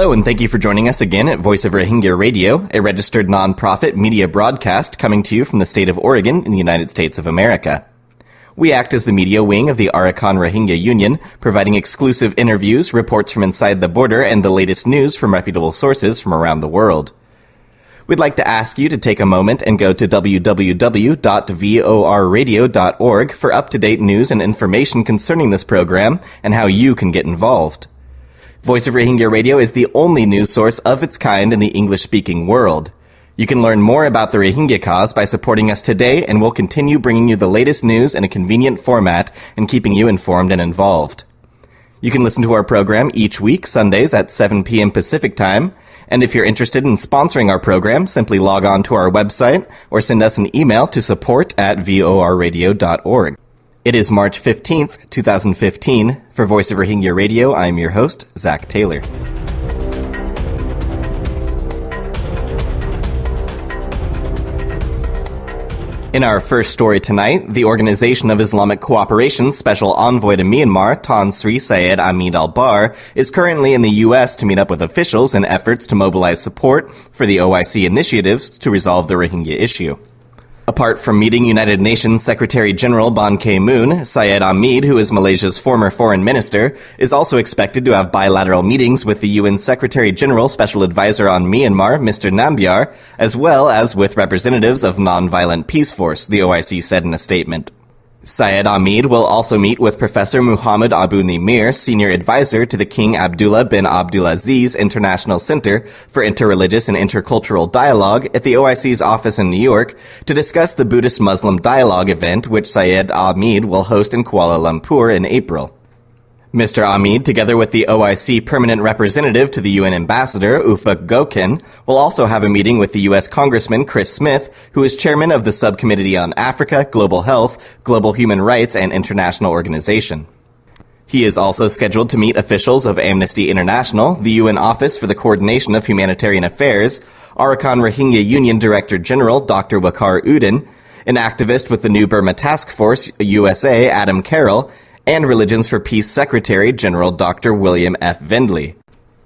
Hello, and thank you for joining us again at Voice of Rohingya Radio, a registered nonprofit media broadcast coming to you from the state of Oregon in the United States of America. We act as the media wing of the Arakan Rohingya Union, providing exclusive interviews, reports from inside the border, and the latest news from reputable sources from around the world. We'd like to ask you to take a moment and go to www.vorradio.org for up-to-date news and information concerning this program and how you can get involved. Voice of Rohingya Radio is the only news source of its kind in the English-speaking world. You can learn more about the Rohingya cause by supporting us today, and we'll continue bringing you the latest news in a convenient format and keeping you informed and involved. You can listen to our program each week, Sundays at 7 p.m. Pacific Time, and if you're interested in sponsoring our program, simply log on to our website or send us an email to support@vorradio.org. It is March 15th, 2015. For Voice of Rohingya Radio, I'm your host, Zach Taylor. In our first story tonight, the Organization of Islamic Cooperation's Special Envoy to Myanmar, Tan Sri Syed Ahmed Al-Bar, is currently in the U.S. to meet up with officials in efforts to mobilize support for the OIC initiatives to resolve the Rohingya issue. Apart from meeting United Nations Secretary General Ban Ki-moon, Syed Ahmed, who is Malaysia's former foreign minister, is also expected to have bilateral meetings with the UN Secretary General Special Advisor on Myanmar, Mr. Nambiar, as well as with representatives of Nonviolent Peace Force, the OIC said in a statement. Syed Ahmed will also meet with Professor Muhammad Abu Nimir, senior advisor to the King Abdullah bin Abdulaziz International Center for Interreligious and Intercultural Dialogue at the OIC's office in New York, to discuss the Buddhist-Muslim Dialogue event which Syed Ahmed will host in Kuala Lumpur in April. Mr. Ahmed, together with the OIC permanent representative to the UN ambassador, Ufuk Gokhan, will also have a meeting with the U.S. Congressman Chris Smith, who is chairman of the Subcommittee on Africa, Global Health, Global Human Rights, and International Organization. He is also scheduled to meet officials of Amnesty International, the UN Office for the Coordination of Humanitarian Affairs, Arakan Rohingya Union Director General Dr. Waqar Uddin, an activist with the New Burma Task Force, USA, Adam Carroll, and Religions for Peace Secretary General Dr. William F. Vendley.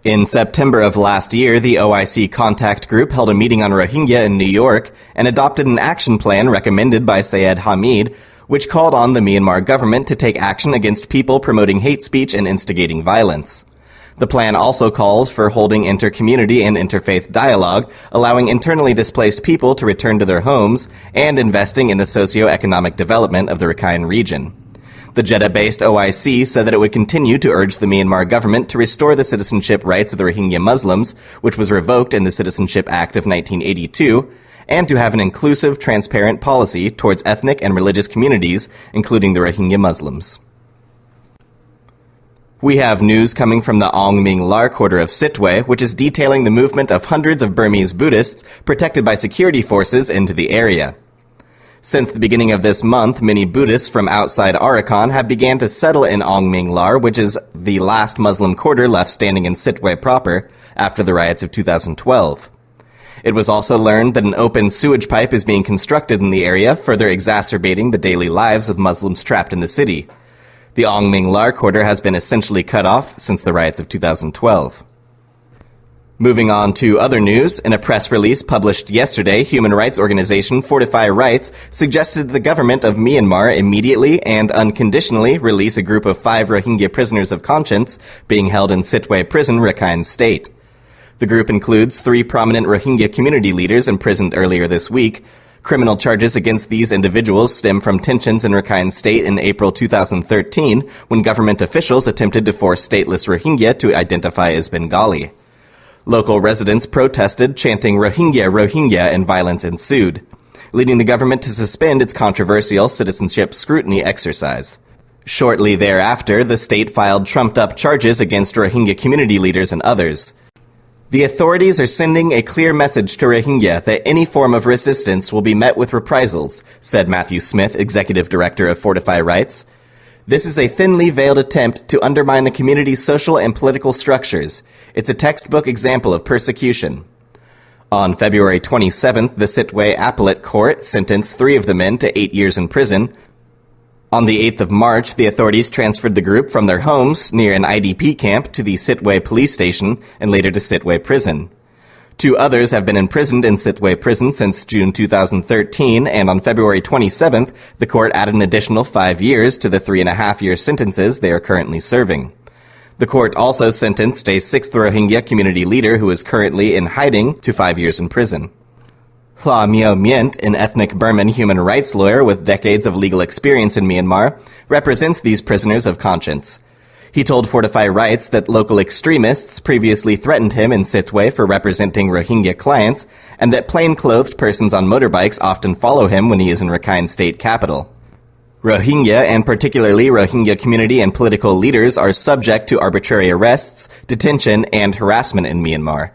In September of last year, the OIC Contact Group held a meeting on Rohingya in New York and adopted an action plan recommended by Syed Hamid, which called on the Myanmar government to take action against people promoting hate speech and instigating violence. The plan also calls for holding inter-community and interfaith dialogue, allowing internally displaced people to return to their homes, and investing in the socio-economic development of the Rakhine region. The Jeddah-based OIC said that it would continue to urge the Myanmar government to restore the citizenship rights of the Rohingya Muslims, which was revoked in the Citizenship Act of 1982, and to have an inclusive, transparent policy towards ethnic and religious communities, including the Rohingya Muslims. We have news coming from the Ong Ming Lar quarter of Sitwe, which is detailing the movement of hundreds of Burmese Buddhists protected by security forces into the area. Since the beginning of this month, many Buddhists from outside Arakan have began to settle in Ong Ming Lar, which is the last Muslim quarter left standing in Sitwe proper after the riots of 2012. It was also learned that an open sewage pipe is being constructed in the area, further exacerbating the daily lives of Muslims trapped in the city. The Ong Ming Lar quarter has been essentially cut off since the riots of 2012. Moving on to other news, in a press release published yesterday, human rights organization Fortify Rights suggested the government of Myanmar immediately and unconditionally release a group of 5 Rohingya prisoners of conscience being held in Sitwe Prison, Rakhine State. The group includes 3 prominent Rohingya community leaders imprisoned earlier this week. Criminal charges against these individuals stem from tensions in Rakhine State in April 2013, when government officials attempted to force stateless Rohingya to identify as Bengali. Local residents protested, chanting "Rohingya, Rohingya," and violence ensued, leading the government to suspend its controversial citizenship scrutiny exercise. Shortly thereafter, the state filed trumped-up charges against Rohingya community leaders and others. The authorities are sending a clear message to Rohingya that any form of resistance will be met with reprisals, said Matthew Smith, executive director of Fortify Rights. This is a thinly veiled attempt to undermine the community's social and political structures. It's a textbook example of persecution. On February 27th, the Sitwe Appellate Court sentenced 3 of the men to 8 years in prison. On the 8th of March, the authorities transferred the group from their homes near an IDP camp to the Sitwe police station and later to Sitwe prison. 2 others have been imprisoned in Sitwe prison since June 2013, and on February 27th, the court added an additional 5 years to the 3.5-year sentences they are currently serving. The court also sentenced a 6th Rohingya community leader who is currently in hiding to 5 years in prison. Hla Myo Myint, an ethnic Burman human rights lawyer with decades of legal experience in Myanmar, represents these prisoners of conscience. He told Fortify Rights that local extremists previously threatened him in Sitwe for representing Rohingya clients, and that plain-clothed persons on motorbikes often follow him when he is in Rakhine State capital. Rohingya, and particularly Rohingya community and political leaders, are subject to arbitrary arrests, detention, and harassment in Myanmar.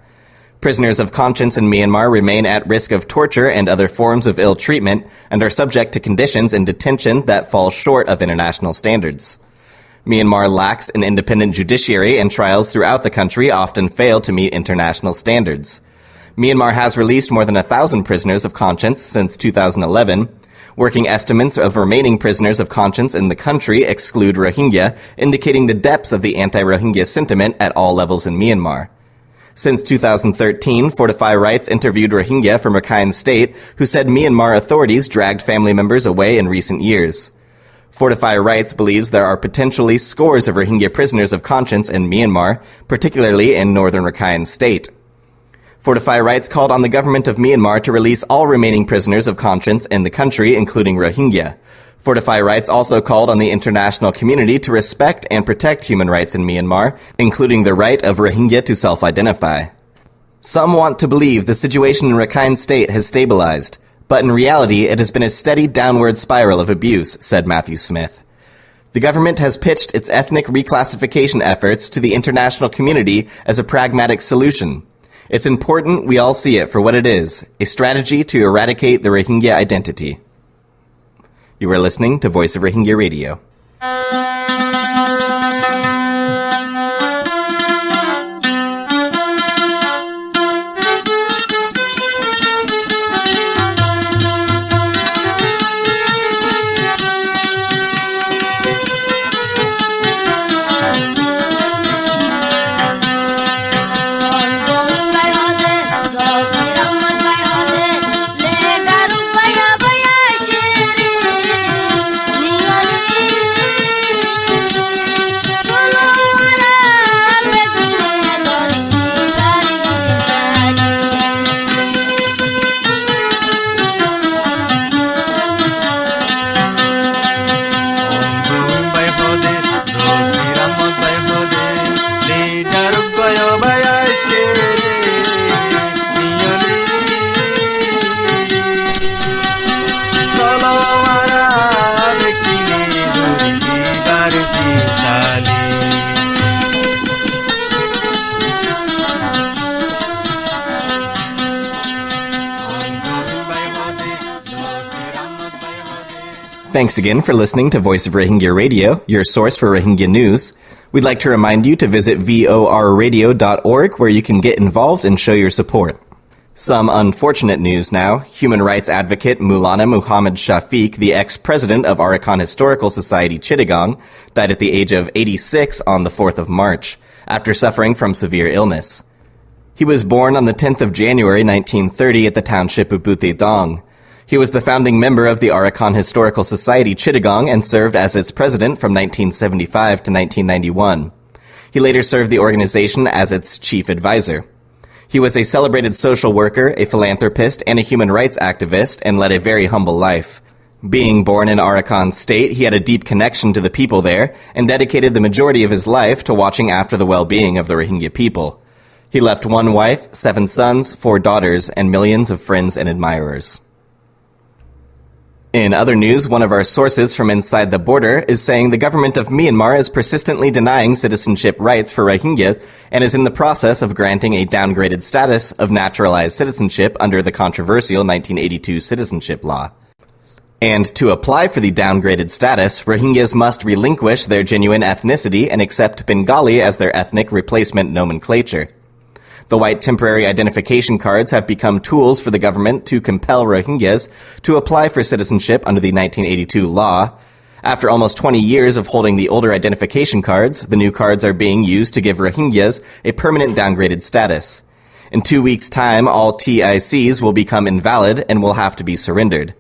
Prisoners of conscience in Myanmar remain at risk of torture and other forms of ill treatment and are subject to conditions in detention that fall short of international standards. Myanmar lacks an independent judiciary, and trials throughout the country often fail to meet international standards. Myanmar has released more than 1,000 prisoners of conscience since 2011. Working estimates of remaining prisoners of conscience in the country exclude Rohingya, indicating the depths of the anti-Rohingya sentiment at all levels in Myanmar. Since 2013, Fortify Rights interviewed Rohingya from Rakhine State who said Myanmar authorities dragged family members away in recent years. Fortify Rights believes there are potentially scores of Rohingya prisoners of conscience in Myanmar, particularly in northern Rakhine State. Fortify Rights called on the government of Myanmar to release all remaining prisoners of conscience in the country, including Rohingya. Fortify Rights also called on the international community to respect and protect human rights in Myanmar, including the right of Rohingya to self-identify. Some want to believe the situation in Rakhine State has stabilized, but in reality it has been a steady downward spiral of abuse, said Matthew Smith. The government has pitched its ethnic reclassification efforts to the international community as a pragmatic solution. It's important we all see it for what it is, a strategy to eradicate the Rohingya identity. You are listening to Voice of Rohingya Radio. Thanks again for listening to Voice of Rohingya Radio, your source for Rohingya news. We'd like to remind you to visit vorradio.org, where you can get involved and show your support. Some unfortunate news now. Human rights advocate Maulana Muhammad Shafiq, the ex-president of Arakan Historical Society Chittagong, died at the age of 86 on the 4th of March, after suffering from severe illness. He was born on the 10th of January 1930 at the township of Butedong. He was the founding member of the Arakan Historical Society Chittagong and served as its president from 1975 to 1991. He later served the organization as its chief advisor. He was a celebrated social worker, a philanthropist, and a human rights activist, and led a very humble life. Being born in Arakan State, he had a deep connection to the people there, and dedicated the majority of his life to watching after the well-being of the Rohingya people. He left 1 wife, 7 sons, 4 daughters, and millions of friends and admirers. In other news, one of our sources from inside the border is saying the government of Myanmar is persistently denying citizenship rights for Rohingyas and is in the process of granting a downgraded status of naturalized citizenship under the controversial 1982 citizenship law. And to apply for the downgraded status, Rohingyas must relinquish their genuine ethnicity and accept Bengali as their ethnic replacement nomenclature. The white temporary identification cards have become tools for the government to compel Rohingyas to apply for citizenship under the 1982 law. After almost 20 years of holding the older identification cards, the new cards are being used to give Rohingyas a permanent downgraded status. In 2 weeks' time, all TICs will become invalid and will have to be surrendered.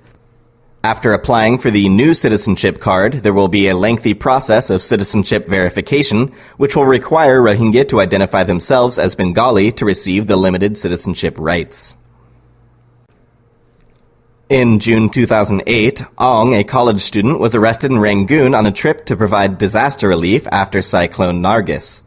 After applying for the new citizenship card, there will be a lengthy process of citizenship verification, which will require Rohingya to identify themselves as Bengali to receive the limited citizenship rights. In June 2008, Ong, a college student, was arrested in Rangoon on a trip to provide disaster relief after Cyclone Nargis.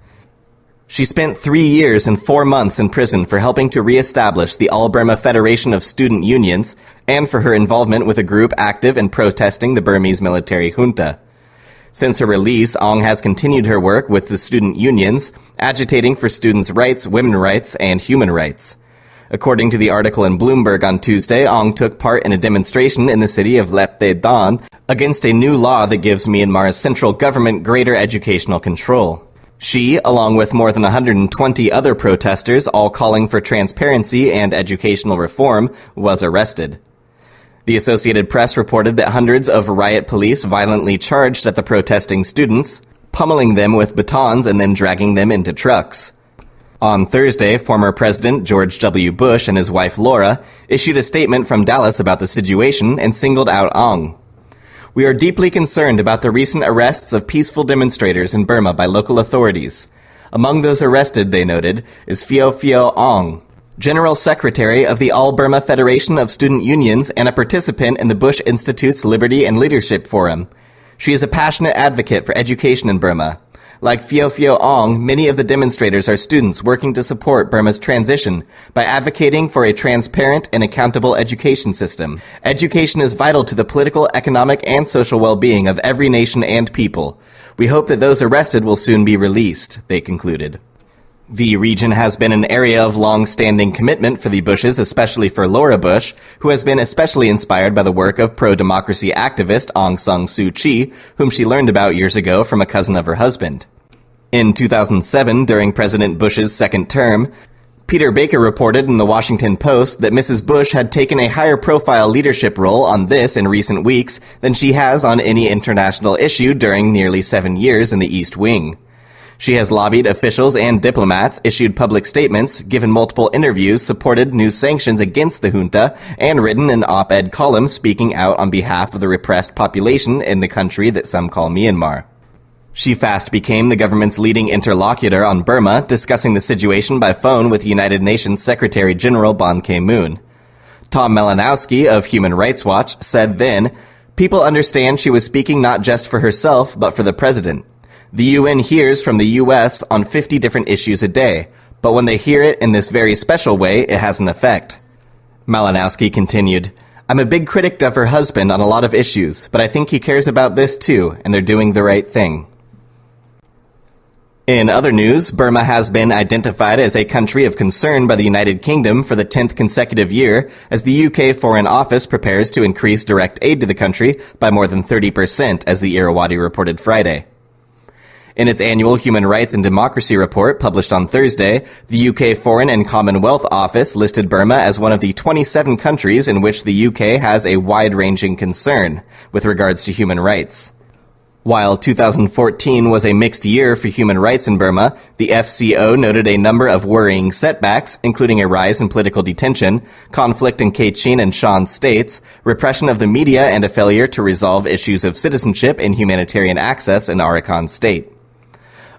She spent 3 years and 4 months in prison for helping to re-establish the All-Burma Federation of Student Unions and for her involvement with a group active in protesting the Burmese military junta. Since her release, Ong has continued her work with the student unions, agitating for students' rights, women's rights, and human rights. According to the article in Bloomberg on Tuesday, Ong took part in a demonstration in the city of Lette Dan against a new law that gives Myanmar's central government greater educational control. She, along with more than 120 other protesters, all calling for transparency and educational reform, was arrested. The Associated Press reported that hundreds of riot police violently charged at the protesting students, pummeling them with batons and then dragging them into trucks. On Thursday, former President George W. Bush and his wife Laura issued a statement from Dallas about the situation and singled out Ong. "We are deeply concerned about the recent arrests of peaceful demonstrators in Burma by local authorities. Among those arrested, they noted, is Pheo Pheo Ong, General Secretary of the All-Burma Federation of Student Unions and a participant in the Bush Institute's Liberty and Leadership Forum. She is a passionate advocate for education in Burma. Like Pheo Pheo Ong, many of the demonstrators are students working to support Burma's transition by advocating for a transparent and accountable education system. Education is vital to the political, economic, and social well-being of every nation and people. We hope that those arrested will soon be released," they concluded. The region has been an area of long-standing commitment for the Bushes, especially for Laura Bush, who has been especially inspired by the work of pro-democracy activist Aung San Suu Kyi, whom she learned about years ago from a cousin of her husband. In 2007, during President Bush's second term, Peter Baker reported in the Washington Post that Mrs. Bush had taken a higher-profile leadership role on this in recent weeks than she has on any international issue during nearly 7 years in the East Wing. She has lobbied officials and diplomats, issued public statements, given multiple interviews, supported new sanctions against the junta, and written an op-ed column speaking out on behalf of the repressed population in the country that some call Myanmar. She fast became the government's leading interlocutor on Burma, discussing the situation by phone with United Nations Secretary General Ban Ki-moon. Tom Malinowski of Human Rights Watch said then, "People understand she was speaking not just for herself, but for the president. The UN hears from the U.S. on 50 different issues a day, but when they hear it in this very special way, it has an effect." Malinowski continued, "I'm a big critic of her husband on a lot of issues, but I think he cares about this too, and they're doing the right thing." In other news, Burma has been identified as a country of concern by the United Kingdom for the 10th consecutive year as the UK Foreign Office prepares to increase direct aid to the country by more than 30%, as the Irrawaddy reported Friday. In its annual Human Rights and Democracy report published on Thursday, the UK Foreign and Commonwealth Office listed Burma as one of the 27 countries in which the UK has a wide-ranging concern with regards to human rights. While 2014 was a mixed year for human rights in Burma, the FCO noted a number of worrying setbacks, including a rise in political detention, conflict in Kachin and Shan states, repression of the media, and a failure to resolve issues of citizenship and humanitarian access in Arakan state.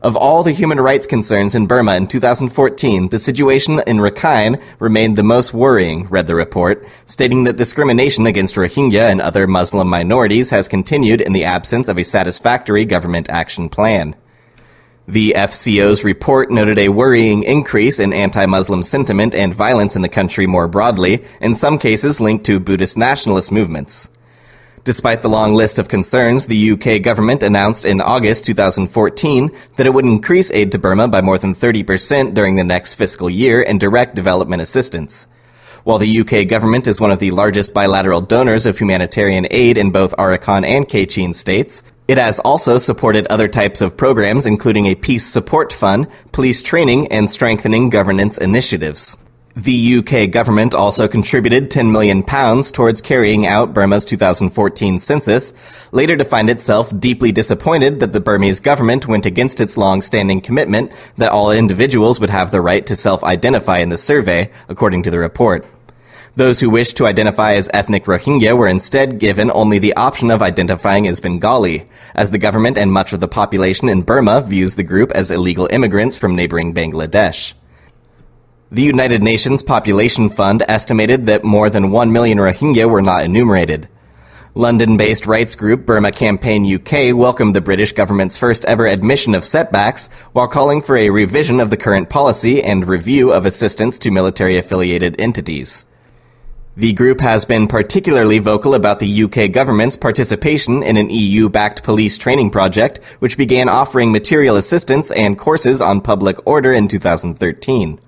Of all the human rights concerns in Burma in 2014, the situation in Rakhine remained the most worrying, read the report, stating that discrimination against Rohingya and other Muslim minorities has continued in the absence of a satisfactory government action plan. The FCO's report noted a worrying increase in anti-Muslim sentiment and violence in the country more broadly, in some cases linked to Buddhist nationalist movements. Despite the long list of concerns, the UK government announced in August 2014 that it would increase aid to Burma by more than 30% during the next fiscal year in direct development assistance. While the UK government is one of the largest bilateral donors of humanitarian aid in both Arakan and Kachin states, it has also supported other types of programs including a peace support fund, police training, and strengthening governance initiatives. The UK government also contributed £10 million towards carrying out Burma's 2014 census, later to find itself deeply disappointed that the Burmese government went against its long-standing commitment that all individuals would have the right to self-identify in the survey, according to the report. Those who wished to identify as ethnic Rohingya were instead given only the option of identifying as Bengali, as the government and much of the population in Burma views the group as illegal immigrants from neighboring Bangladesh. The United Nations Population Fund estimated that more than 1 million Rohingya were not enumerated. London-based rights group Burma Campaign UK welcomed the British government's first-ever admission of setbacks, while calling for a revision of the current policy and review of assistance to military-affiliated entities. The group has been particularly vocal about the UK government's participation in an EU-backed police training project, which began offering material assistance and courses on public order in 2013.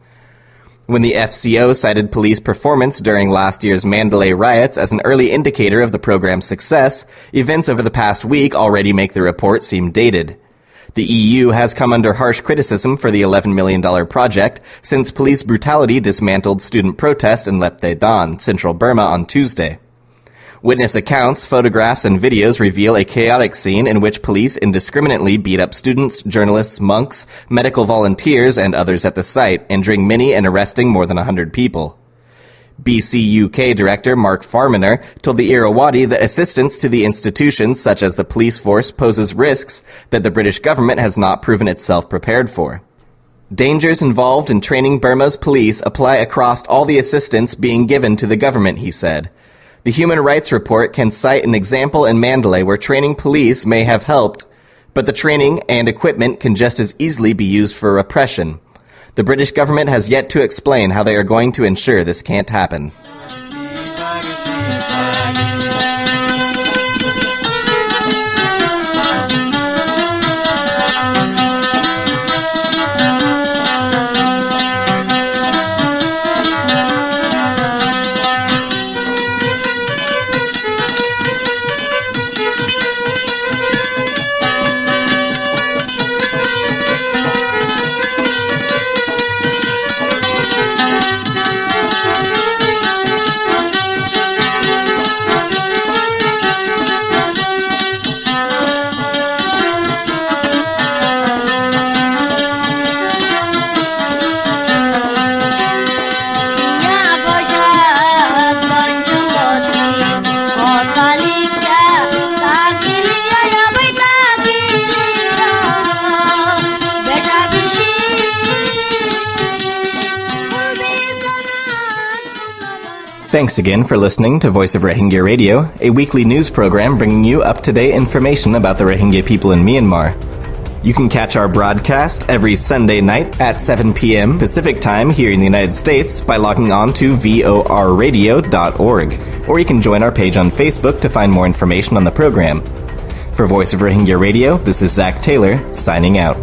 When the FCO cited police performance during last year's Mandalay riots as an early indicator of the program's success, events over the past week already make the report seem dated. The EU has come under harsh criticism for the $11 million project since police brutality dismantled student protests in Lepte Dan, central Burma, on Tuesday. Witness accounts, photographs, and videos reveal a chaotic scene in which police indiscriminately beat up students, journalists, monks, medical volunteers, and others at the site, injuring many and arresting more than 100 people. BC UK Director Mark Farmaner told the Irrawaddy that assistance to the institutions such as the police force poses risks that the British government has not proven itself prepared for. Dangers involved in training Burma's police apply across all the assistance being given to the government, he said. The Human Rights Report can cite an example in Mandalay where training police may have helped, but the training and equipment can just as easily be used for repression. The British government has yet to explain how they are going to ensure this can't happen. Thanks again for listening to Voice of Rohingya Radio, a weekly news program bringing you up-to-date information about the Rohingya people in Myanmar. You can catch our broadcast every Sunday night at 7 p.m. Pacific Time here in the United States by logging on to vorradio.org, or you can join our page on Facebook to find more information on the program. For Voice of Rohingya Radio, this is Zach Taylor, signing out.